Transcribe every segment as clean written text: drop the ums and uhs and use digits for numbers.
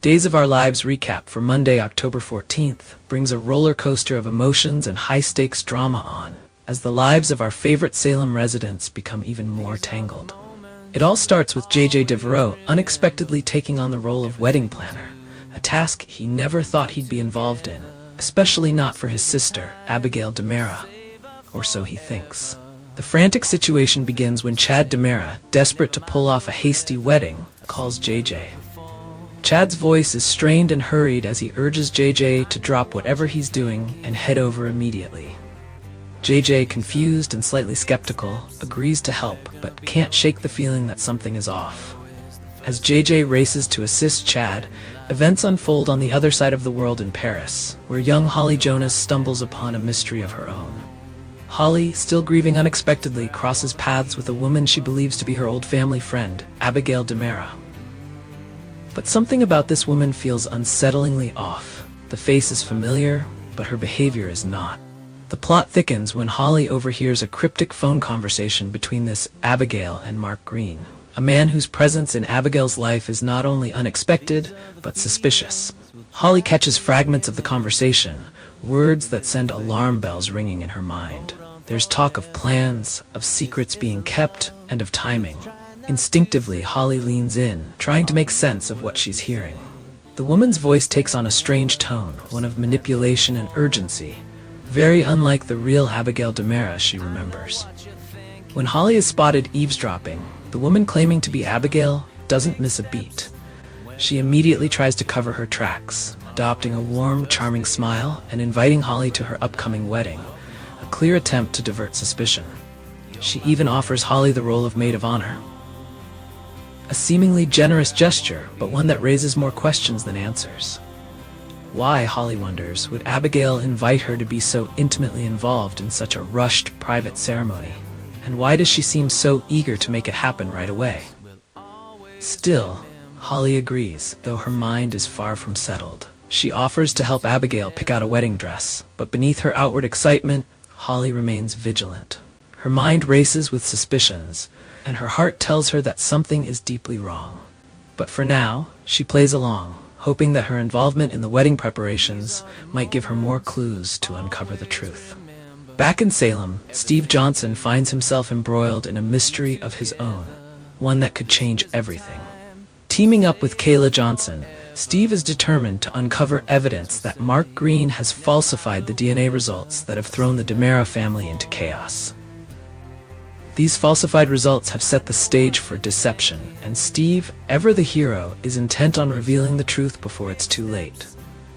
Days of Our Lives recap for Monday, October 14th brings a roller coaster of emotions and high-stakes drama on, as the lives of our favorite Salem residents become even more tangled. It all starts with J.J. Devereaux unexpectedly taking on the role of wedding planner, a task he never thought he'd be involved in, especially not for his sister, Abigail DiMera. Or so he thinks. The frantic situation begins when Chad DiMera, desperate to pull off a hasty wedding, calls J.J. Chad's voice is strained and hurried as he urges J.J. to drop whatever he's doing and head over immediately. J.J., confused and slightly skeptical, agrees to help, but can't shake the feeling that something is off. As J.J. races to assist Chad, events unfold on the other side of the world in Paris, where young Holly Jonas stumbles upon a mystery of her own. Holly, still grieving unexpectedly, crosses paths with a woman she believes to be her old family friend, Abigail DiMera. But something about this woman feels unsettlingly off. The face is familiar, but her behavior is not. The plot thickens when Holly overhears a cryptic phone conversation between this Abigail and Mark Green, a man whose presence in Abigail's life is not only unexpected, but suspicious. Holly catches fragments of the conversation, words that send alarm bells ringing in her mind. There's talk of plans, of secrets being kept, and of timing. Instinctively, Holly leans in, trying to make sense of what she's hearing. The woman's voice takes on a strange tone, one of manipulation and urgency, very unlike the real Abigail DiMera she remembers. When Holly is spotted eavesdropping, the woman claiming to be Abigail doesn't miss a beat. She immediately tries to cover her tracks, adopting a warm, charming smile and inviting Holly to her upcoming wedding, a clear attempt to divert suspicion. She even offers Holly the role of maid of honor. A seemingly generous gesture, but one that raises more questions than answers. Why, Holly wonders, would Abigail invite her to be so intimately involved in such a rushed, private ceremony? And why does she seem so eager to make it happen right away? Still, Holly agrees, though her mind is far from settled. She offers to help Abigail pick out a wedding dress, but beneath her outward excitement, Holly remains vigilant. Her mind races with suspicions, and her heart tells her that something is deeply wrong. But for now, she plays along, hoping that her involvement in the wedding preparations might give her more clues to uncover the truth. Back in Salem, Steve Johnson finds himself embroiled in a mystery of his own, one that could change everything. Teaming up with Kayla Johnson, Steve is determined to uncover evidence that Mark Green has falsified the DNA results that have thrown the DiMera family into chaos. These falsified results have set the stage for deception, and Steve, ever the hero, is intent on revealing the truth before it's too late.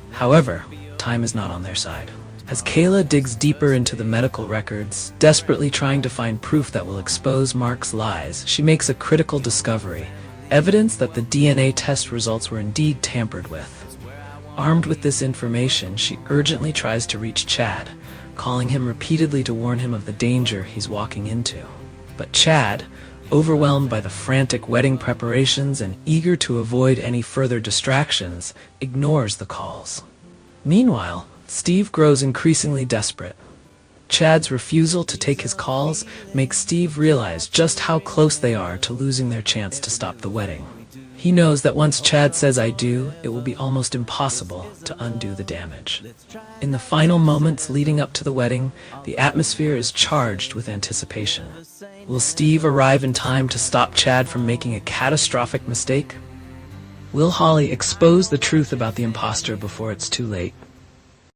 However, time is not on their side. As Kayla digs deeper into the medical records, desperately trying to find proof that will expose Mark's lies, she makes a critical discovery, evidence that the DNA test results were indeed tampered with. Armed with this information, she urgently tries to reach Chad, calling him repeatedly to warn him of the danger he's walking into. But Chad, overwhelmed by the frantic wedding preparations and eager to avoid any further distractions, ignores the calls. Meanwhile, Steve grows increasingly desperate. Chad's refusal to take his calls makes Steve realize just how close they are to losing their chance to stop the wedding. He knows that once Chad says "I do," it will be almost impossible to undo the damage. In the final moments leading up to the wedding, the atmosphere is charged with anticipation. Will Steve arrive in time to stop Chad from making a catastrophic mistake? Will Holly expose the truth about the imposter before it's too late?